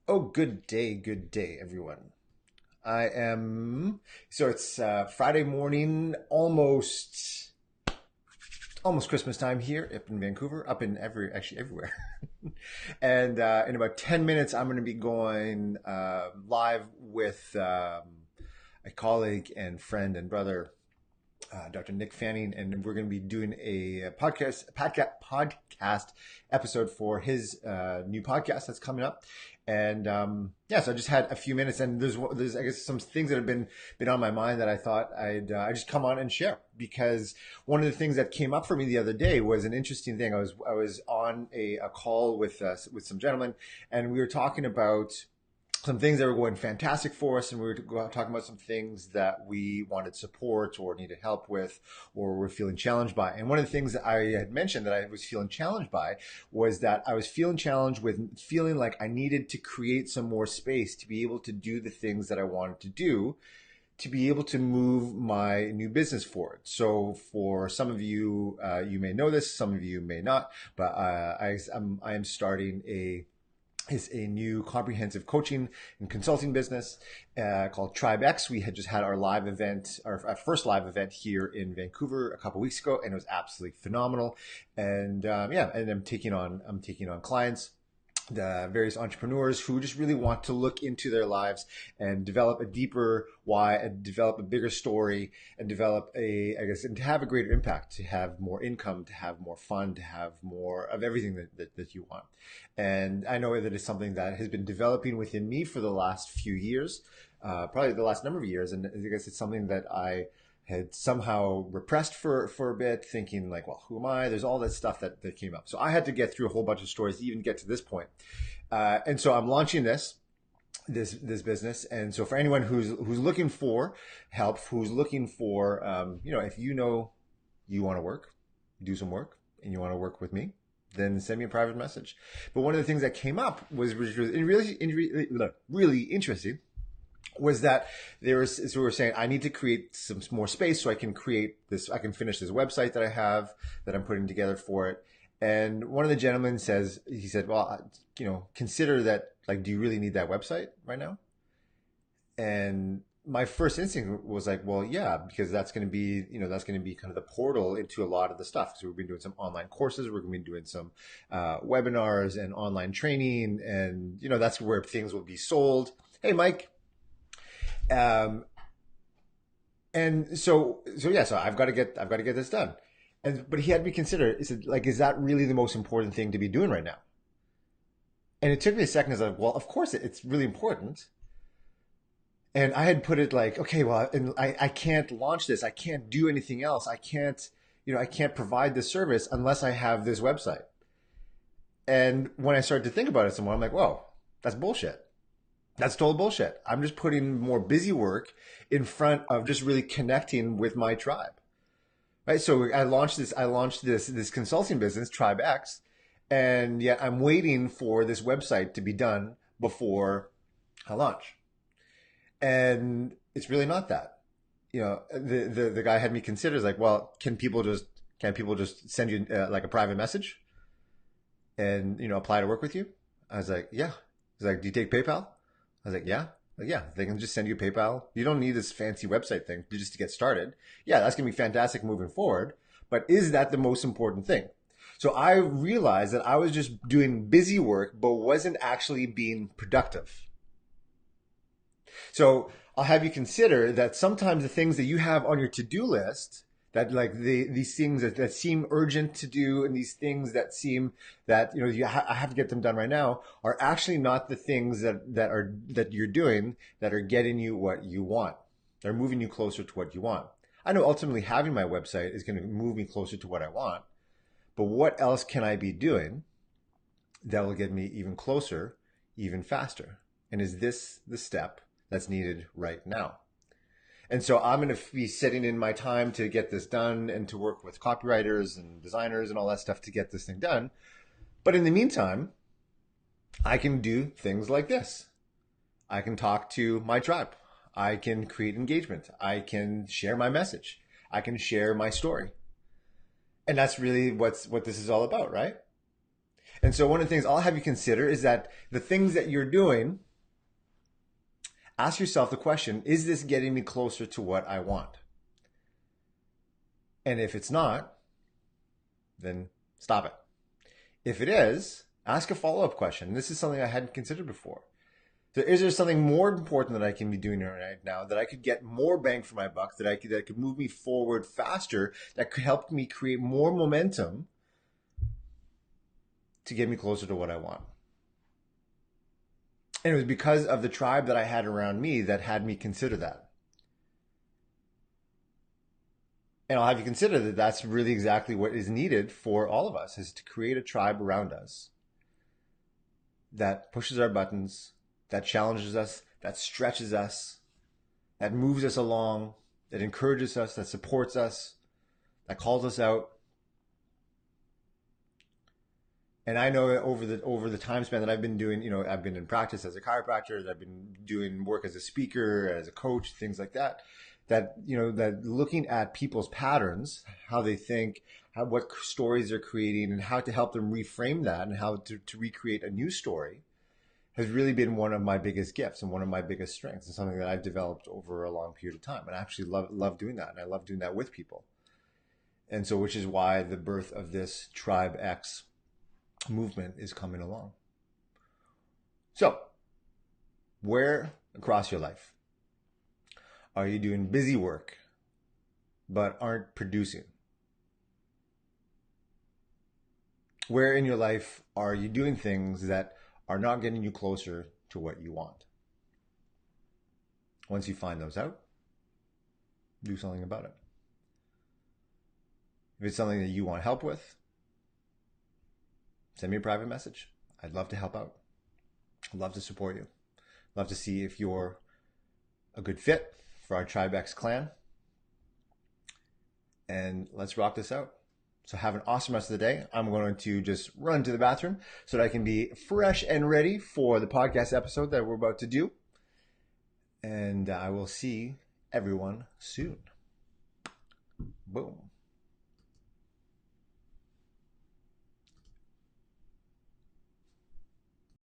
Oh, good day, everyone. It's Friday morning, almost Christmas time here up in Vancouver, up in actually everywhere. And in about 10 minutes, I'm going to be going live with a colleague and friend and brother, Dr. Nick Fanning, and we're going to be doing a podcast episode for his new podcast that's coming up. And so I just had a few minutes, and there's I guess some things that have been on my mind that I thought I just come on and share, because one of the things that came up for me the other day was an interesting thing. I was on a call with some gentlemen, and we were talking about some things that were going fantastic for us, and we were talking about some things that we wanted support or needed help with or were feeling challenged by. And one of the things that I had mentioned that I was feeling challenged by was that I was feeling challenged with feeling like I needed to create some more space to be able to do the things that I wanted to do, to be able to move my new business forward. So for some of you, you may know this, some of you may not, but I am starting is a new comprehensive coaching and consulting business called Tribe X. We had just had our live event, our first live event here in Vancouver a couple weeks ago, and it was absolutely phenomenal. And and I'm taking on clients, the various entrepreneurs who just really want to look into their lives and develop a deeper why, and develop a bigger story, and develop and to have a greater impact, to have more income, to have more fun, to have more of everything that you want. And I know that it's something that has been developing within me for the last few years, probably the last number of years. And I guess it's something that I had somehow repressed for a bit, thinking like, well, who am I? There's all that stuff that came up. So I had to get through a whole bunch of stories to even get to this point. And so I'm launching this business. And so for anyone who's looking for help, who's looking for, if you want to do some work, and you want to work with me, then send me a private message. But one of the things that came up was really interesting, was that so we were saying I need to create some more space so I can finish this website that I have, that I'm putting together for it. And one of the gentlemen he said, well, consider that, like, do you really need that website right now? And my first instinct was like, well, yeah, because that's going to be kind of the portal into a lot of the stuff. So we've been doing some online courses, we're going to be doing some webinars and online training, and that's where things will be sold. Hey, Mike. Um, so I've got to get this done. But he had me consider, is that really the most important thing to be doing right now? And it took me a second. I was like, well, of course it's really important. And I had put it like, okay, well, and I can't launch this. I can't do anything else. I can't provide this service unless I have this website. And when I started to think about it some more, I'm like, whoa, that's bullshit. That's total bullshit. I'm just putting more busy work in front of just really connecting with my tribe. Right. So I launched this consulting business, Tribe X, and yet I'm waiting for this website to be done before I launch. And it's really not that. The guy had me consider, is like, well, can people just send you like a private message and apply to work with you? I was like, yeah. He's like, do you take PayPal? I was like, yeah. Like, yeah, they can just send you PayPal. You don't need this fancy website thing just to get started. Yeah, that's going to be fantastic moving forward. But is that the most important thing? So I realized that I was just doing busy work, but wasn't actually being productive. So I'll have you consider that sometimes the things that you have on your to-do list, that like these things that seem urgent to do, and these things that seem that I have to get them done right now, are actually not the things that you're doing that are getting you what you want. They're moving you closer to what you want. I know ultimately having my website is going to move me closer to what I want, but what else can I be doing that will get me even closer, even faster? And is this the step that's needed right now? And so I'm going to be setting in my time to get this done, and to work with copywriters and designers and all that stuff to get this thing done. But in the meantime, I can do things like this. I can talk to my tribe. I can create engagement. I can share my message. I can share my story. And that's really what this is all about, right? And so one of the things I'll have you consider is that the things that you're doing, ask yourself the question, is this getting me closer to what I want? And if it's not, then stop it. If it is, ask a follow-up question. This is something I hadn't considered before. So is there something more important that I can be doing right now, that I could get more bang for my buck, that could move me forward faster, that could help me create more momentum to get me closer to what I want? And it was because of the tribe that I had around me that had me consider that. And I'll have you consider that that's really exactly what is needed for all of us, is to create a tribe around us that pushes our buttons, that challenges us, that stretches us, that moves us along, that encourages us, that supports us, that calls us out. And I know over the time span that I've been doing, I've been in practice as a chiropractor, I've been doing work as a speaker, as a coach, things like that. That looking at people's patterns, how they think, what stories they're creating, and how to help them reframe that, and how to recreate a new story, has really been one of my biggest gifts and one of my biggest strengths, and something that I've developed over a long period of time. And I actually love doing that, and I love doing that with people. And so, which is why the birth of this Tribe X movement is coming along. So, where across your life are you doing busy work but aren't producing? Where in your life are you doing things that are not getting you closer to what you want? Once you find those out, do something about it. If it's something that you want help with, send me a private message. I'd love to help out. I'd love to support you. I'd love to see if you're a good fit for our Tribe X clan. And let's rock this out. So have an awesome rest of the day. I'm going to just run to the bathroom so that I can be fresh and ready for the podcast episode that we're about to do. And I will see everyone soon. Boom.